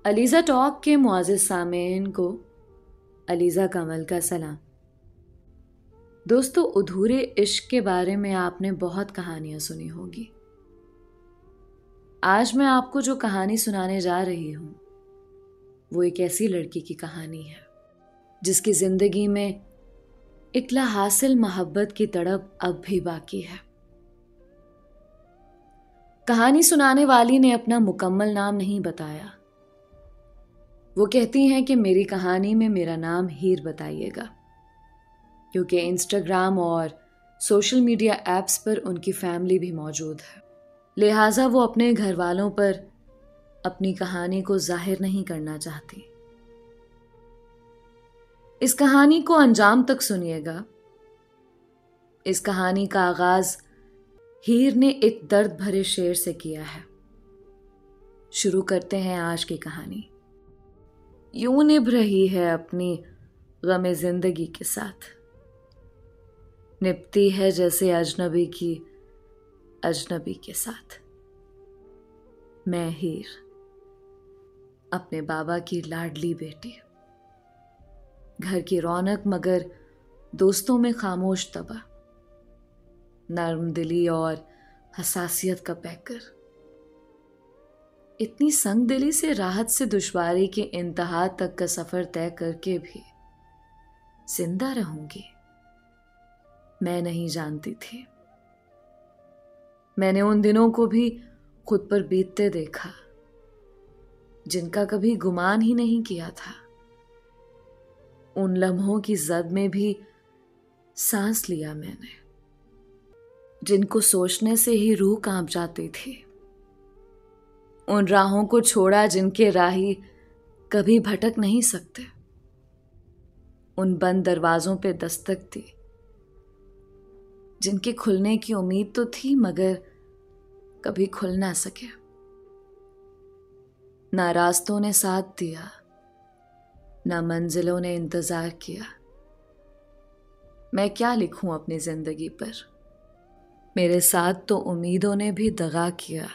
Aliza talk के मुआज़िज़ सामीन को अलीज़ा कमल का सलाम। दोस्तों, अधूरे इश्क के बारे में आपने बहुत कहानियां सुनी होगी। आज मैं आपको जो कहानी सुनाने जा रही हूं वो एक ऐसी लड़की की कहानी है जिसकी जिंदगी में इकला हासिल मोहब्बत की तड़प अब भी बाकी है। कहानी सुनाने वाली ने अपना मुकम्मल नाम नहीं बताया। वो कहती हैं कि मेरी कहानी में मेरा नाम हीर बताइएगा, क्योंकि इंस्टाग्राम और सोशल मीडिया ऐप्स पर उनकी फैमिली भी मौजूद है, लिहाजा वो अपने घर वालों पर अपनी कहानी को जाहिर नहीं करना चाहती। इस कहानी को अंजाम तक सुनिएगा। इस कहानी का आगाज हीर ने एक दर्द भरे शेर से किया है। शुरू करते हैं आज की कहानी। यूं निभ रही है अपनी गमे जिंदगी के साथ, निभती है जैसे अजनबी की अजनबी के साथ। मैं हीर, अपने बाबा की लाडली बेटी, घर की रौनक मगर दोस्तों में खामोश तबा, नर्म दिली और हसासियत का पैकर। इतनी संग दिली से राहत से दुश्वारी के इंतहा तक का सफर तय करके भी जिंदा रहूंगी, मैं नहीं जानती थी। मैंने उन दिनों को भी खुद पर बीतते देखा जिनका कभी गुमान ही नहीं किया था। उन लम्हों की जद में भी सांस लिया मैंने, जिनको सोचने से ही रूह कांप जाती थी। उन राहों को छोड़ा जिनके राही कभी भटक नहीं सकते। उन बंद दरवाजों पे दस्तक दी जिनके खुलने की उम्मीद तो थी मगर कभी खुल ना सके। ना रास्तों ने साथ दिया, ना मंजिलों ने इंतजार किया। मैं क्या लिखूं अपनी जिंदगी पर, मेरे साथ तो उम्मीदों ने भी दगा किया।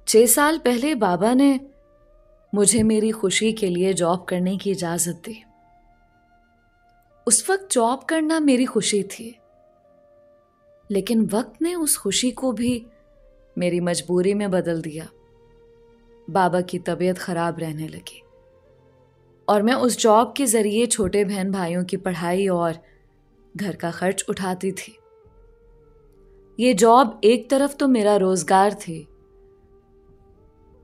6 साल पहले बाबा ने मुझे मेरी खुशी के लिए जॉब करने की इजाजत दी। उस वक्त जॉब करना मेरी खुशी थी, लेकिन वक्त ने उस खुशी को भी मेरी मजबूरी में बदल दिया। बाबा की तबीयत खराब रहने लगी और मैं उस जॉब के जरिए छोटे बहन भाइयों की पढ़ाई और घर का खर्च उठाती थी। ये जॉब एक तरफ तो मेरा रोजगार थी,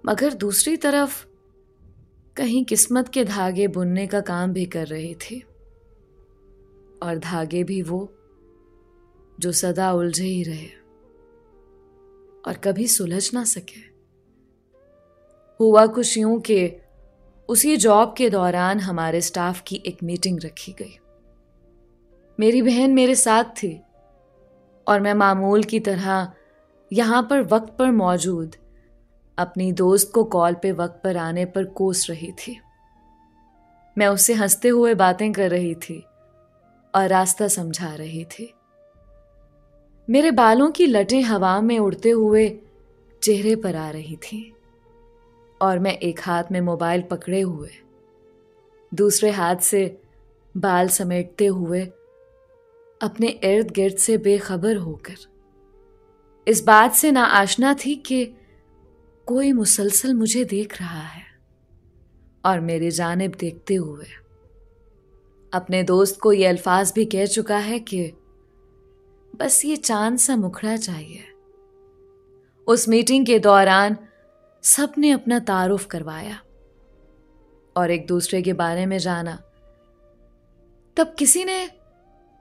मगर दूसरी तरफ कहीं किस्मत के धागे बुनने का काम भी कर रही थी, और धागे भी वो जो सदा उलझे ही रहे और कभी सुलझ ना सके। हुआ कुछ यूं कि उसी जॉब के दौरान हमारे स्टाफ की एक मीटिंग रखी गई। मेरी बहन मेरे साथ थी और मैं मामूल की तरह यहां पर वक्त पर मौजूद अपनी दोस्त को कॉल पे वक्त पर आने पर कोस रही थी। मैं उससे हंसते हुए बातें कर रही थी और रास्ता समझा रही थी। मेरे बालों की लटें हवा में उड़ते हुए चेहरे पर आ रही थीं और मैं एक हाथ में मोबाइल पकड़े हुए दूसरे हाथ से बाल समेटते हुए अपने इर्द गिर्द से बेखबर होकर इस बात से ना आशना थी कि कोई मुसलसल मुझे देख रहा है और मेरी जानिब देखते हुए अपने दोस्त को ये अल्फाज भी कह चुका है कि बस ये चांद सा मुखड़ा चाहिए। उस मीटिंग के दौरान सबने अपना तारुफ करवाया और एक दूसरे के बारे में जाना। तब किसी ने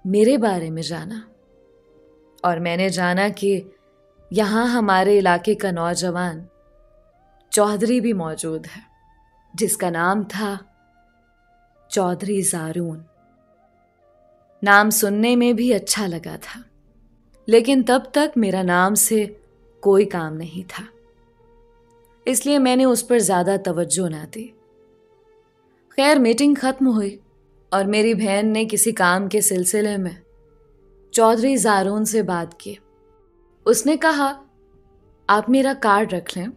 मेरे बारे में जाना और मैंने जाना कि यहां हमारे इलाके का नौजवान चौधरी भी मौजूद है, जिसका नाम था चौधरी ज़ारून। नाम सुनने में भी अच्छा लगा था, लेकिन तब तक मेरा नाम से कोई काम नहीं था, इसलिए मैंने उस पर ज्यादा तवज्जो ना दी। खैर, मीटिंग खत्म हुई और मेरी बहन ने किसी काम के सिलसिले में चौधरी ज़ारून से बात की। उसने कहा, आप मेरा कार्ड रख लें,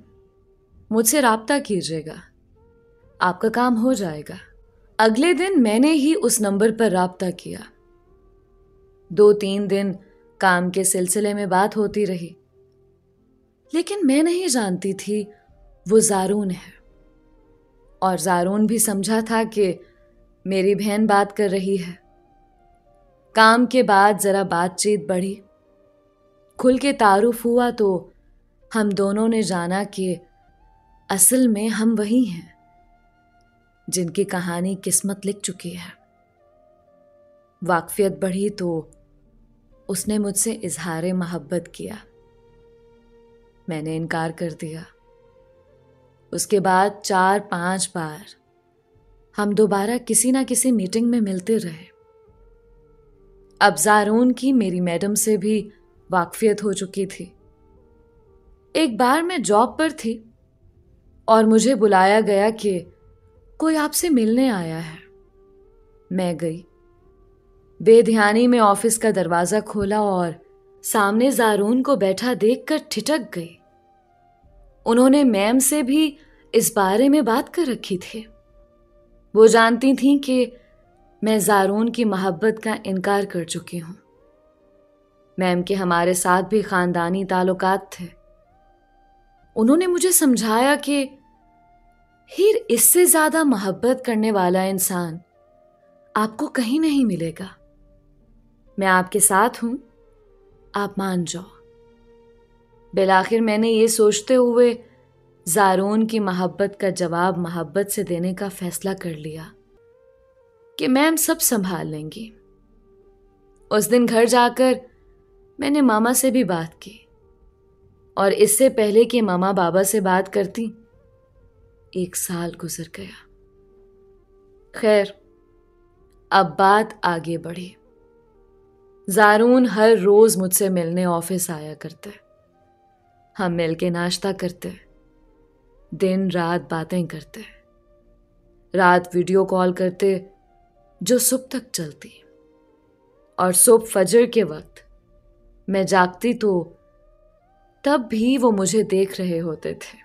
मुझसे राब्ता कीजिएगा, आपका काम हो जाएगा। अगले दिन मैंने ही उस नंबर पर राब्ता किया। 2-3 दिन काम के सिलसिले में बात होती रही, लेकिन मैं नहीं जानती थी वो ज़ारून है, और ज़ारून भी समझा था कि मेरी बहन बात कर रही है। काम के बाद ज़रा बातचीत बढ़ी, खुल के तारुफ हुआ तो हम दोनों ने जाना कि असल में हम वही हैं जिनकी कहानी किस्मत लिख चुकी है। वाकफियत बढ़ी तो उसने मुझसे इजहार मोहब्बत किया। मैंने इनकार कर दिया। उसके बाद 4-5 बार हम दोबारा किसी ना किसी मीटिंग में मिलते रहे। अब ज़ारून की मेरी मैडम से भी वाकफियत हो चुकी थी। एक बार मैं जॉब पर थी और मुझे बुलाया गया कि कोई आपसे मिलने आया है। मैं गई। बेध्यानी में ऑफिस का दरवाजा खोला और सामने ज़ारून को बैठा देखकर ठिठक गई। उन्होंने मैम से भी इस बारे में बात कर रखी थी। वो जानती थीं कि मैं ज़ारून की मोहब्बत का इनकार कर चुकी हूं। मैम के हमारे साथ भी खानदानी ताल्लुकात थे। उन्होंने मुझे समझाया कि हीर, इससे ज्यादा मोहब्बत करने वाला इंसान आपको कहीं नहीं मिलेगा। मैं आपके साथ हूं, आप मान जाओ। बिलाखिर मैंने ये सोचते हुए ज़ारून की मोहब्बत का जवाब मोहब्बत से देने का फैसला कर लिया कि मैम सब संभाल लेंगी। उस दिन घर जाकर मैंने मामा से भी बात की, और इससे पहले कि मामा बाबा से बात करती 1 साल गुजर गया। खैर, अब बात आगे बढ़ी। ज़ारून हर रोज मुझसे मिलने ऑफिस आया करते। हम मिल के नाश्ता करते, दिन रात बातें करते, रात वीडियो कॉल करते जो सुबह तक चलती, और सुबह फजर के वक्त मैं जागती तो तब भी वो मुझे देख रहे होते थे।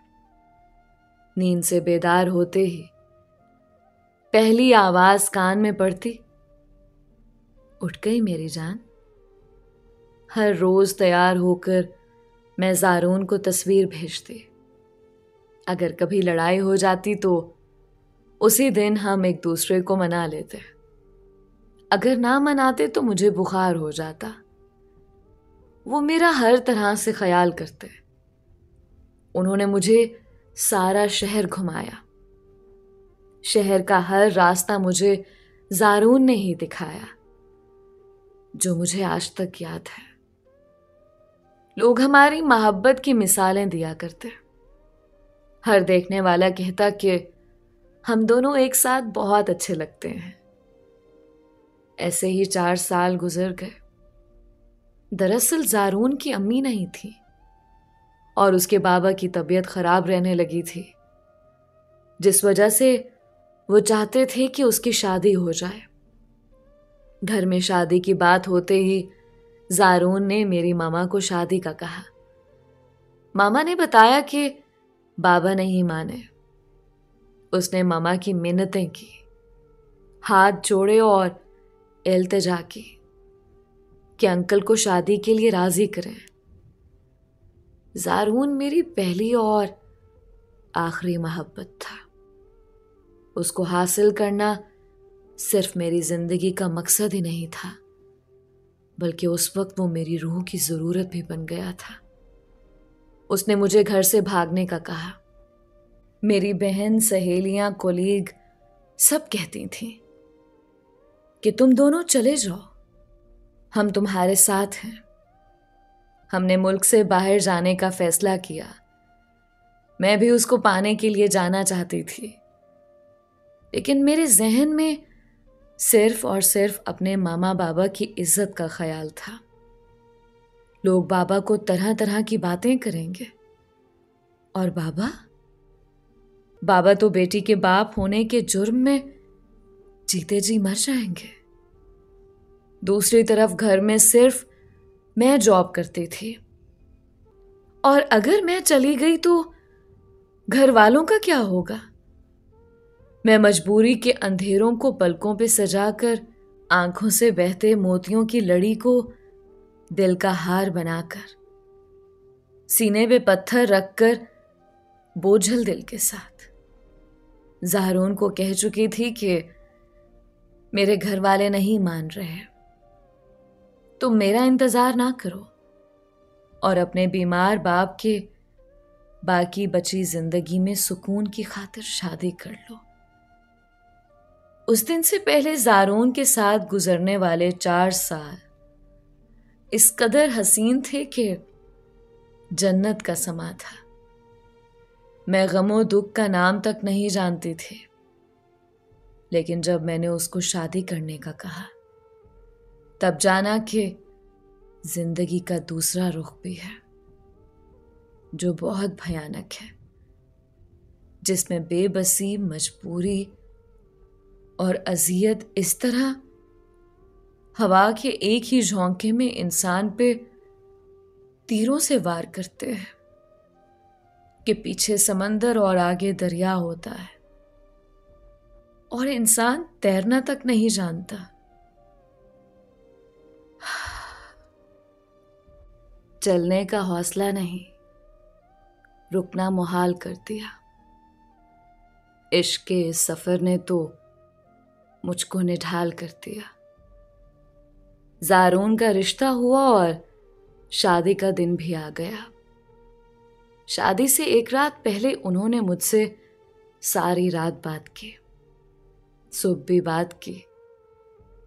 नींद से बेदार होते ही पहली आवाज कान में पड़ती, उठ गई मेरी जान। हर रोज तैयार होकर मैं ज़ारून को तस्वीर भेजती। अगर कभी लड़ाई हो जाती तो उसी दिन हम एक दूसरे को मना लेते। अगर ना मनाते तो मुझे बुखार हो जाता। वो मेरा हर तरह से ख्याल करते। उन्होंने मुझे सारा शहर घुमाया। शहर का हर रास्ता मुझे ज़ारून ने ही दिखाया, जो मुझे आज तक याद है। लोग हमारी मोहब्बत की मिसालें दिया करते। हर देखने वाला कहता कि हम दोनों एक साथ बहुत अच्छे लगते हैं। ऐसे ही 4 साल गुजर गए। दरअसल ज़ारून की अम्मी नहीं थी और उसके बाबा की तबीयत खराब रहने लगी थी, जिस वजह से वो चाहते थे कि उसकी शादी हो जाए। घर में शादी की बात होते ही ज़ारून ने मेरी मामा को शादी का कहा। मामा ने बताया कि बाबा नहीं माने। उसने मामा की मिन्नतें की, हाथ जोड़े और इल्तिजा की कि अंकल को शादी के लिए राजी करें। ज़ारून मेरी पहली और आखिरी मोहब्बत था। उसको हासिल करना सिर्फ मेरी जिंदगी का मकसद ही नहीं था, बल्कि उस वक्त वो मेरी रूह की जरूरत भी बन गया था। उसने मुझे घर से भागने का कहा। मेरी बहन, सहेलियां, कोलीग सब कहती थीं कि तुम दोनों चले जाओ, हम तुम्हारे साथ हैं। हमने मुल्क से बाहर जाने का फैसला किया। मैं भी उसको पाने के लिए जाना चाहती थी, लेकिन मेरे जहन में सिर्फ और सिर्फ अपने मामा बाबा की इज्जत का ख्याल था। लोग बाबा को तरह तरह की बातें करेंगे, और बाबा तो बेटी के बाप होने के जुर्म में जीते जी मर जाएंगे। दूसरी तरफ घर में सिर्फ मैं जॉब करती थी, और अगर मैं चली गई तो घर वालों का क्या होगा? मैं मजबूरी के अंधेरों को पलकों पे सजाकर, आंखों से बहते मोतियों की लड़ी को दिल का हार बनाकर, सीने पे पत्थर रखकर बोझल दिल के साथ ज़ारून को कह चुकी थी कि मेरे घर वाले नहीं मान रहे, तुम मेरा इंतजार ना करो और अपने बीमार बाप के बाकी बची जिंदगी में सुकून की खातिर शादी कर लो। उस दिन से पहले ज़ारून के साथ गुजरने वाले 4 साल इस कदर हसीन थे कि जन्नत का समा था। मैं गमो दुख का नाम तक नहीं जानती थी, लेकिन जब मैंने उसको शादी करने का कहा तब जाना कि जिंदगी का दूसरा रुख भी है जो बहुत भयानक है, जिसमें बेबसी, मजबूरी और अजियत इस तरह हवा के एक ही झोंके में इंसान पे तीरों से वार करते हैं कि पीछे समंदर और आगे दरिया होता है और इंसान तैरना तक नहीं जानता। चलने का हौसला नहीं, रुकना मुहाल कर दिया। इश्क के इस सफर ने तो मुझको निढाल कर दिया। ज़ारून का रिश्ता हुआ और शादी का दिन भी आ गया। शादी से एक रात पहले उन्होंने मुझसे सारी रात बात की, सुबह भी बात की।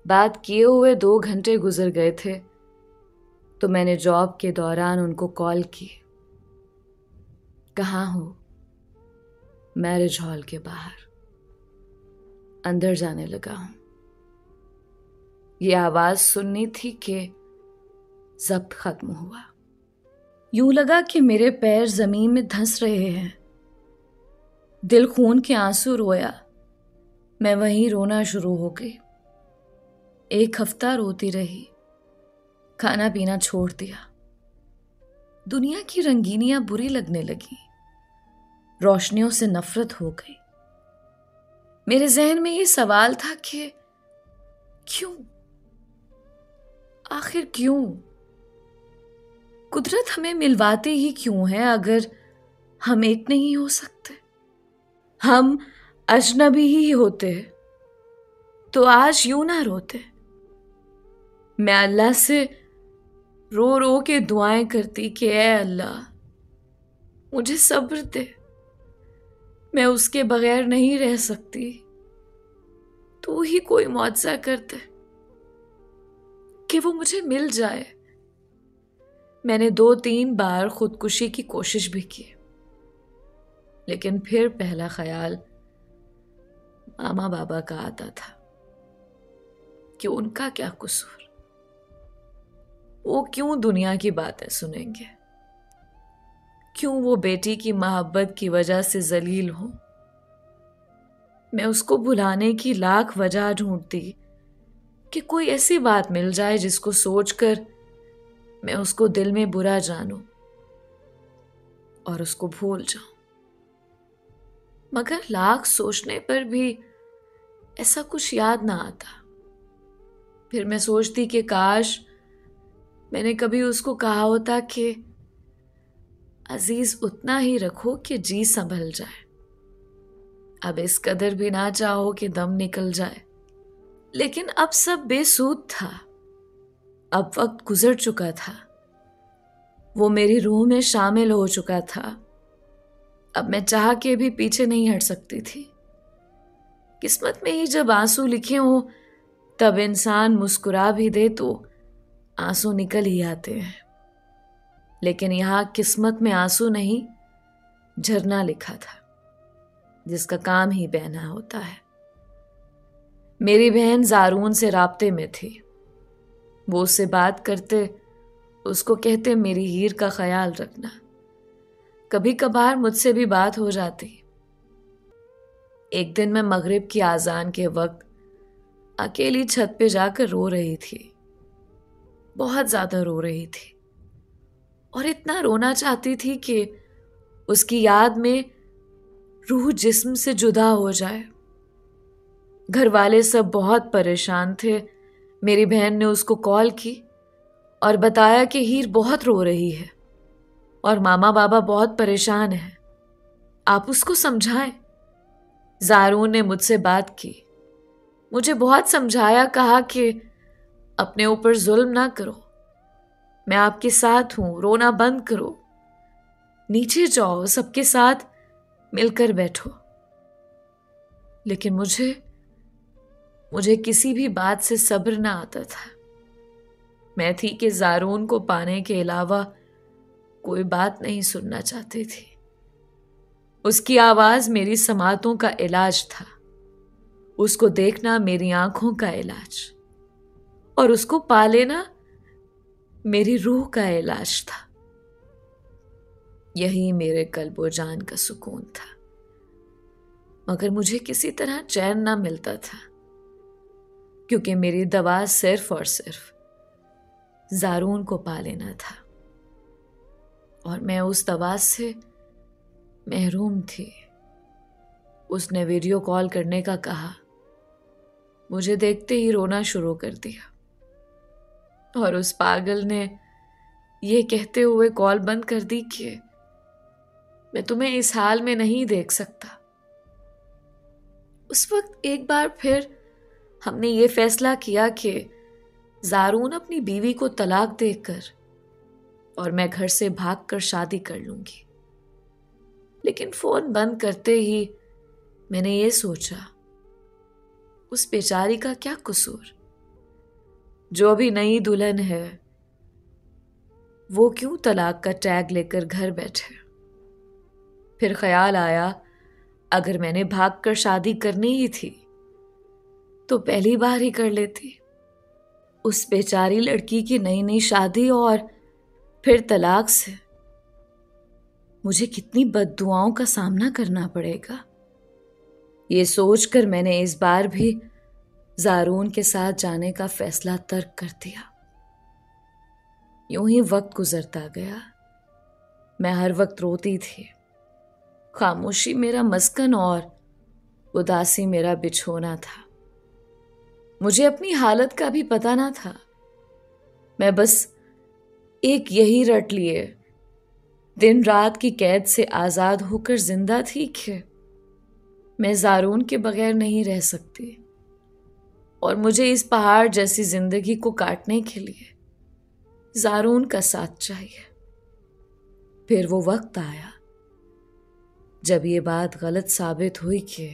बात किए हुए 2 घंटे गुजर गए थे तो मैंने जॉब के दौरान उनको कॉल की। कहाँ हो? मैरिज हॉल के बाहर। अंदर जाने लगा हूं। ये आवाज सुननी थी कि जब्त खत्म हुआ। यूं लगा कि मेरे पैर जमीन में धंस रहे हैं। दिल खून के आंसू रोया। मैं वहीं रोना शुरू हो गई। 1 हफ्ता रोती रही। खाना पीना छोड़ दिया। दुनिया की रंगीनियां बुरी लगने लगी। रोशनियों से नफरत हो गई। मेरे जहन में ये सवाल था कि क्यों, आखिर क्यों? कुदरत हमें मिलवाती ही क्यों है अगर हम एक नहीं हो सकते? हम अजनबी ही होते तो आज यूं ना रोते। मैं अल्लाह से रो रो के दुआएं करती कि ऐ अल्लाह मुझे सब्र दे, मैं उसके बगैर नहीं रह सकती। तू ही कोई मुआवजा कर दे कि वो मुझे मिल जाए। मैंने 2-3 बार खुदकुशी की कोशिश भी की, लेकिन फिर पहला ख्याल मामा बाबा का आता था कि उनका क्या कसूर, वो क्यों दुनिया की बातें सुनेंगे, क्यों वो बेटी की मोहब्बत की वजह से जलील हो। मैं उसको भुलाने की लाख वजह ढूंढती कि कोई ऐसी बात मिल जाए जिसको सोचकर मैं उसको दिल में बुरा जानूं और उसको भूल जाऊं, मगर लाख सोचने पर भी ऐसा कुछ याद ना आता। फिर मैं सोचती कि काश मैंने कभी उसको कहा होता कि अजीज उतना ही रखो कि जी संभल जाए, अब इस कदर भी ना चाहो कि दम निकल जाए। लेकिन अब सब बेसूद था। अब वक्त गुजर चुका था। वो मेरी रूह में शामिल हो चुका था। अब मैं चाह के भी पीछे नहीं हट सकती थी। किस्मत में ही जब आंसू लिखे हों तब इंसान मुस्कुरा भी दे तो आंसू निकल ही आते हैं। लेकिन यहां किस्मत में आंसू नहीं, झरना लिखा था जिसका काम ही बहना होता है। मेरी बहन ज़ारून से राब्ते में थी। वो उससे बात करते, उसको कहते मेरी हीर का ख्याल रखना। कभी कभार मुझसे भी बात हो जाती। एक दिन मैं मगरिब की आजान के वक्त अकेली छत पे जाकर रो रही थी। बहुत ज्यादा रो रही थी और इतना रोना चाहती थी कि उसकी याद में रूह जिस्म से जुदा हो जाए। घर वाले सब बहुत परेशान थे। मेरी बहन ने उसको कॉल की और बताया कि हीर बहुत रो रही है और मामा बाबा बहुत परेशान हैं, आप उसको समझाएं। ज़ारून ने मुझसे बात की, मुझे बहुत समझाया, कहा कि अपने ऊपर जुल्म ना करो, मैं आपके साथ हूं, रोना बंद करो, नीचे जाओ, सबके साथ मिलकर बैठो। लेकिन मुझे किसी भी बात से सब्र ना आता था। मैं थी कि ज़ारून को पाने के अलावा कोई बात नहीं सुनना चाहती थी। उसकी आवाज मेरी समातों का इलाज था, उसको देखना मेरी आंखों का इलाज, और उसको पा लेना मेरी रूह का इलाज था। यही मेरे कल्बो जान का सुकून था। मगर मुझे किसी तरह चैन ना मिलता था, क्योंकि मेरी दवा सिर्फ और सिर्फ ज़ारून को पा लेना था, और मैं उस दवा से महरूम थी। उसने वीडियो कॉल करने का कहा, मुझे देखते ही रोना शुरू कर दिया, और उस पागल ने यह कहते हुए कॉल बंद कर दी कि मैं तुम्हें इस हाल में नहीं देख सकता। उस वक्त एक बार फिर हमने ये फैसला किया कि ज़ारून अपनी बीवी को तलाक देकर और मैं घर से भागकर शादी कर लूंगी। लेकिन फोन बंद करते ही मैंने ये सोचा, उस बेचारी का क्या कसूर? जो अभी नई दुल्हन है, वो क्यों तलाक का टैग लेकर घर बैठे? फिर ख्याल आया, अगर मैंने भागकर शादी करनी ही थी तो पहली बार ही कर लेती। उस बेचारी लड़की की नई नई शादी और फिर तलाक से मुझे कितनी बद्दुआओं का सामना करना पड़ेगा। ये सोचकर मैंने इस बार भी ज़ारून के साथ जाने का फैसला तर्क कर दिया। यूं ही वक्त गुजरता गया। मैं हर वक्त रोती थी। खामोशी मेरा मस्कन और उदासी मेरा बिछोना था। मुझे अपनी हालत का भी पता ना था। मैं बस एक यही रट लिए दिन रात की कैद से आजाद होकर जिंदा थी कि मैं ज़ारून के बगैर नहीं रह सकती, और मुझे इस पहाड़ जैसी जिंदगी को काटने के लिए ज़ारून का साथ चाहिए। फिर वो वक्त आया जब ये बात गलत साबित हुई कि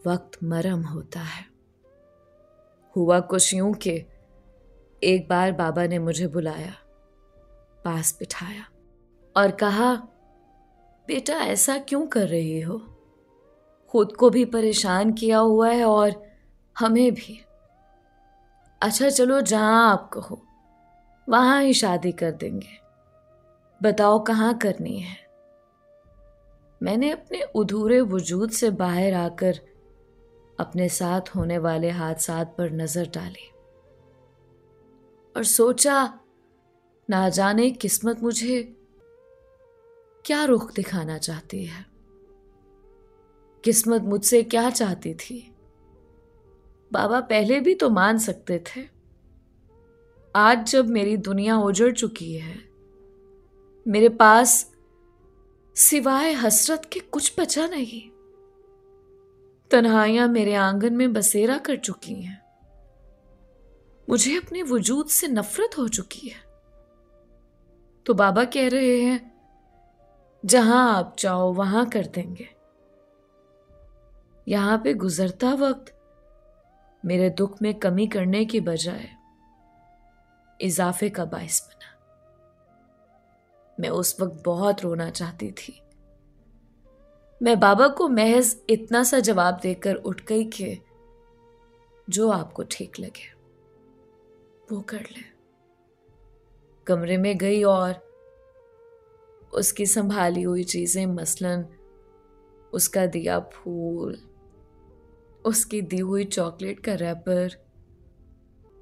वक्त मरहम होता है। हुआ कुछ यूं कि एक बार बाबा ने मुझे बुलाया, पास बिठाया और कहा, बेटा ऐसा क्यों कर रही हो? खुद को भी परेशान किया हुआ है और हमें भी। अच्छा चलो, जहां आप कहो वहां ही शादी कर देंगे, बताओ कहां करनी है? मैंने अपने अधूरे वजूद से बाहर आकर अपने साथ होने वाले हादसात पर नजर डाली और सोचा, ना जाने किस्मत मुझे क्या रुख दिखाना चाहती है। किस्मत मुझसे क्या चाहती थी? बाबा पहले भी तो मान सकते थे। आज जब मेरी दुनिया उजड़ चुकी है, मेरे पास सिवाय हसरत के कुछ बचा नहीं। तन्हाइयां मेरे आंगन में बसेरा कर चुकी हैं। मुझे अपने वजूद से नफरत हो चुकी है। तो बाबा कह रहे हैं, जहां आप चाहो वहां कर देंगे। यहां पे गुजरता वक्त मेरे दुख में कमी करने की बजाय इजाफे का बाइस बना। मैं उस वक्त बहुत रोना चाहती थी। मैं बाबा को महज इतना सा जवाब देकर उठ गई कि जो आपको ठीक लगे वो कर ले। कमरे में गई और उसकी संभाली हुई चीजें, मसलन उसका दिया फूल, उसकी दी हुई चॉकलेट का रैपर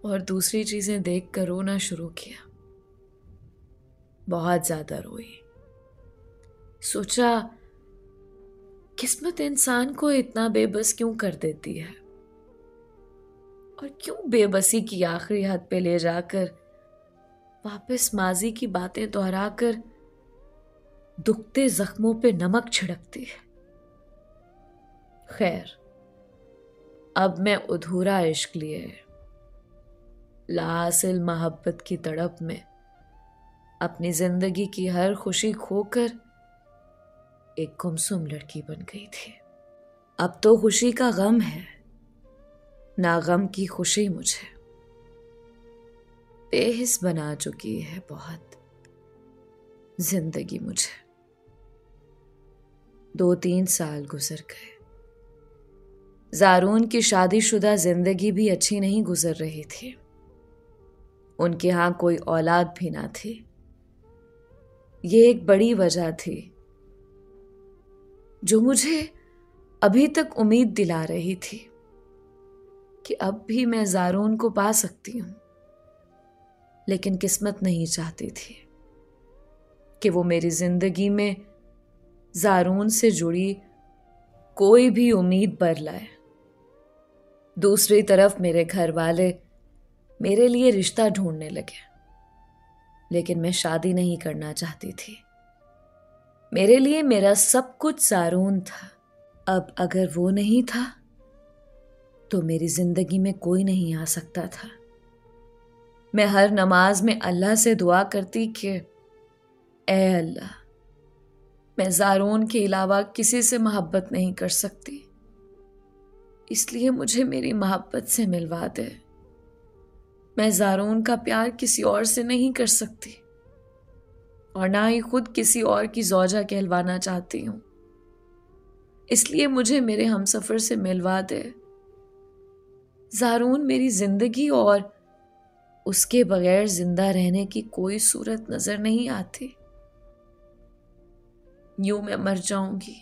और दूसरी चीजें देखकर रोना शुरू किया। बहुत ज्यादा रोई। सोचा किस्मत इंसान को इतना बेबस क्यों कर देती है, और क्यों बेबसी की आखिरी हद पे ले जाकर वापस माजी की बातें दोहराकर दुखते जख्मों पे नमक छिड़कती है। खैर, अब मैं अधूरा इश्क लिए लासिल मोहब्बत की तड़प में अपनी जिंदगी की हर खुशी खोकर एक गुमसुम लड़की बन गई थी। अब तो खुशी का गम है, ना गम की खुशी मुझे बेहिस बना चुकी है बहुत जिंदगी मुझे। 2-3 साल गुजर गए। ज़ारून की शादीशुदा जिंदगी भी अच्छी नहीं गुजर रही थी। उनके यहाँ कोई औलाद भी ना थी। ये एक बड़ी वजह थी जो मुझे अभी तक उम्मीद दिला रही थी कि अब भी मैं ज़ारून को पा सकती हूं। लेकिन किस्मत नहीं चाहती थी कि वो मेरी जिंदगी में ज़ारून से जुड़ी कोई भी उम्मीद बर लाए। दूसरी तरफ मेरे घर वाले मेरे लिए रिश्ता ढूंढने लगे, लेकिन मैं शादी नहीं करना चाहती थी। मेरे लिए मेरा सब कुछ ज़ारून था। अब अगर वो नहीं था तो मेरी जिंदगी में कोई नहीं आ सकता था। मैं हर नमाज में अल्लाह से दुआ करती कि ए अल्लाह, मैं ज़ारून के अलावा किसी से मोहब्बत नहीं कर सकती, इसलिए मुझे मेरी मोहब्बत से मिलवा दे। मैं ज़ारून का प्यार किसी और से नहीं कर सकती और ना ही खुद किसी और की ज़ौजा कहलवाना चाहती हूं, इसलिए मुझे मेरे हमसफर से मिलवा दे। ज़ारून मेरी जिंदगी और उसके बगैर जिंदा रहने की कोई सूरत नजर नहीं आती। यूं मैं मर जाऊंगी,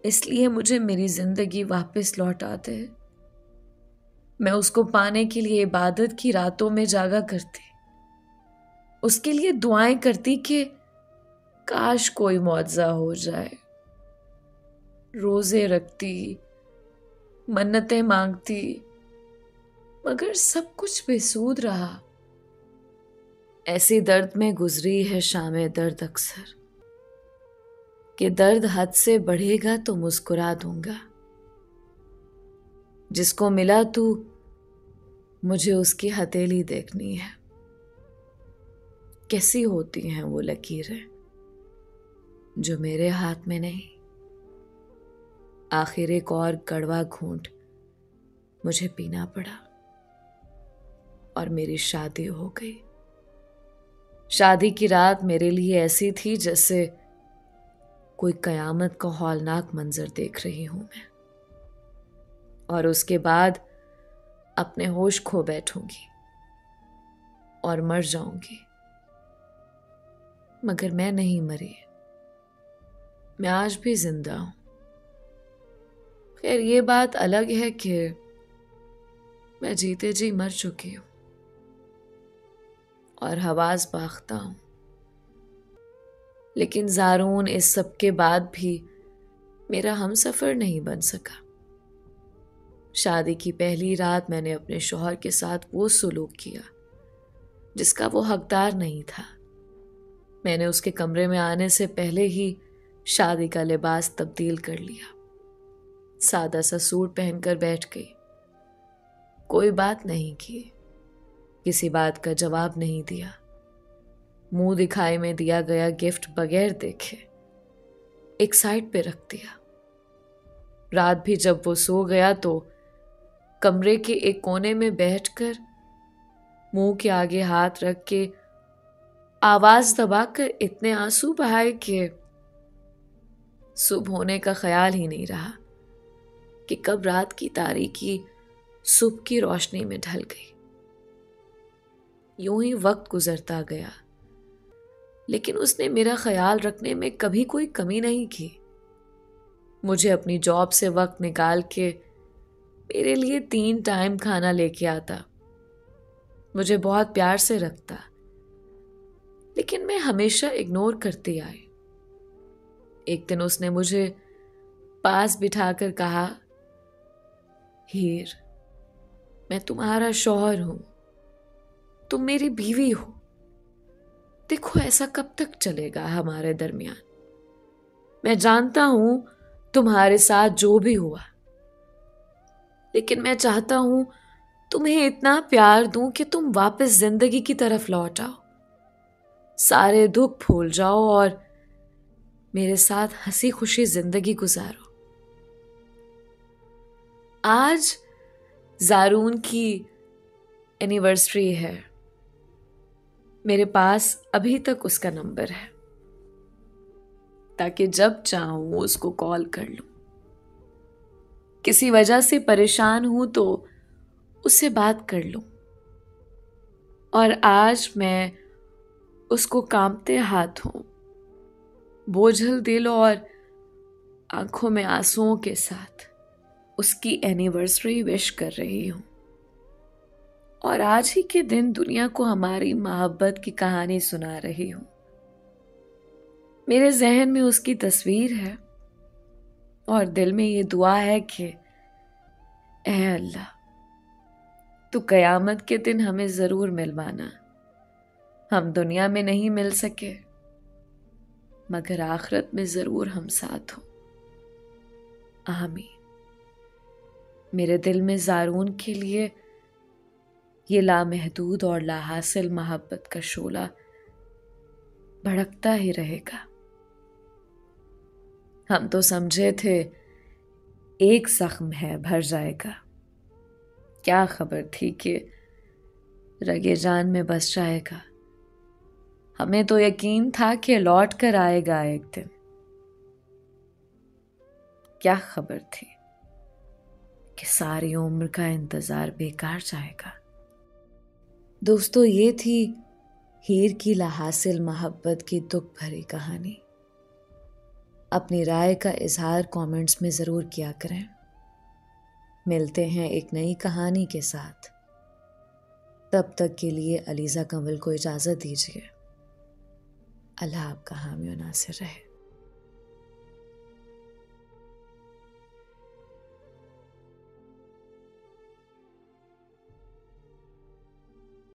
इसलिए मुझे मेरी जिंदगी वापस लौटा दे। मैं उसको पाने के लिए इबादत की रातों में जागा करती, उसके लिए दुआएं करती कि काश कोई मुआवजा हो जाए। रोजे रखती, मन्नतें मांगती, मगर सब कुछ बेसूद रहा। ऐसी दर्द में गुजरी है शामें दर्द अक्सर कि दर्द हद से बढ़ेगा तो मुस्कुरा दूंगा। जिसको मिला तू, मुझे उसकी हथेली देखनी है। कैसी होती हैं वो लकीरें जो मेरे हाथ में नहीं। आखिर एक और कड़वा घूंट मुझे पीना पड़ा और मेरी शादी हो गई। शादी की रात मेरे लिए ऐसी थी जैसे कोई कयामत का हौलनाक मंजर देख रही हूं मैं, और उसके बाद अपने होश खो बैठूंगी और मर जाऊंगी। मगर मैं नहीं मरी, मैं आज भी जिंदा हूं। खैर, ये बात अलग है कि मैं जीते जी मर चुकी हूं और हवास बाख्ता हूं। लेकिन ज़ारून इस सब के बाद भी मेरा हमसफर नहीं बन सका। शादी की पहली रात मैंने अपने शौहर के साथ वो सुलूक किया जिसका वो हकदार नहीं था। मैंने उसके कमरे में आने से पहले ही शादी का लिबास तब्दील कर लिया। सादा सा सूट पहनकर बैठ गई। कोई बात नहीं की, किसी बात का जवाब नहीं दिया। मुंह दिखाई में दिया गया गिफ्ट बगैर देखे एक साइड पे रख दिया। रात भी जब वो सो गया तो कमरे के एक कोने में बैठकर मुंह के आगे हाथ रख के आवाज दबाकर इतने आंसू बहाए कि सुबह होने का ख्याल ही नहीं रहा कि कब रात की तारीकी सुबह की रोशनी में ढल गई। यूं ही वक्त गुजरता गया, लेकिन उसने मेरा ख्याल रखने में कभी कोई कमी नहीं की। मुझे अपनी जॉब से वक्त निकाल के मेरे लिए 3 टाइम खाना लेके आता, मुझे बहुत प्यार से रखता, लेकिन मैं हमेशा इग्नोर करती आई। एक दिन उसने मुझे पास बिठाकर कहा, हीर, मैं तुम्हारा शौहर हूं, तुम मेरी बीवी हो। देखो ऐसा कब तक चलेगा हमारे दरमियान। मैं जानता हूं तुम्हारे साथ जो भी हुआ, लेकिन मैं चाहता हूं तुम्हें इतना प्यार दूं कि तुम वापस जिंदगी की तरफ लौट आओ, सारे दुख भूल जाओ और मेरे साथ हंसी खुशी जिंदगी गुजारो। आज जारून की एनिवर्सरी है। मेरे पास अभी तक उसका नंबर है, ताकि जब चाहूं उसको कॉल कर लूं। किसी वजह से परेशान हूं तो उससे बात कर लूं। और आज मैं उसको कांपते हाथों, बोझल दिल और आंखों में आंसुओं के साथ उसकी एनिवर्सरी विश कर रही हूं। और आज ही के दिन दुनिया को हमारी मोहब्बत की कहानी सुना रही हूं। मेरे जहन में उसकी तस्वीर है और दिल में ये दुआ है कि ऐ अल्लाह, तू कयामत के दिन हमें जरूर मिलवाना। हम दुनिया में नहीं मिल सके, मगर आखिरत में जरूर हम साथ हो। आमीन। मेरे दिल में जारून के लिए ये लामहदूद और लाहासिल मोहब्बत का शोला भड़कता ही रहेगा। हम तो समझे थे एक जख्म है भर जाएगा, क्या खबर थी कि रगे जान में बस जाएगा। हमें तो यकीन था कि लौट कर आएगा एक दिन, क्या खबर थी कि सारी उम्र का इंतजार बेकार जाएगा। दोस्तों, ये थी हीर की लाहासिल मोहब्बत की दुख भरी कहानी। अपनी राय का इजहार कमेंट्स में ज़रूर किया करें। मिलते हैं एक नई कहानी के साथ। तब तक के लिए अलीज़ा कंवल को इजाज़त दीजिए। अल्लाह आपका हामी और नासिर रहे।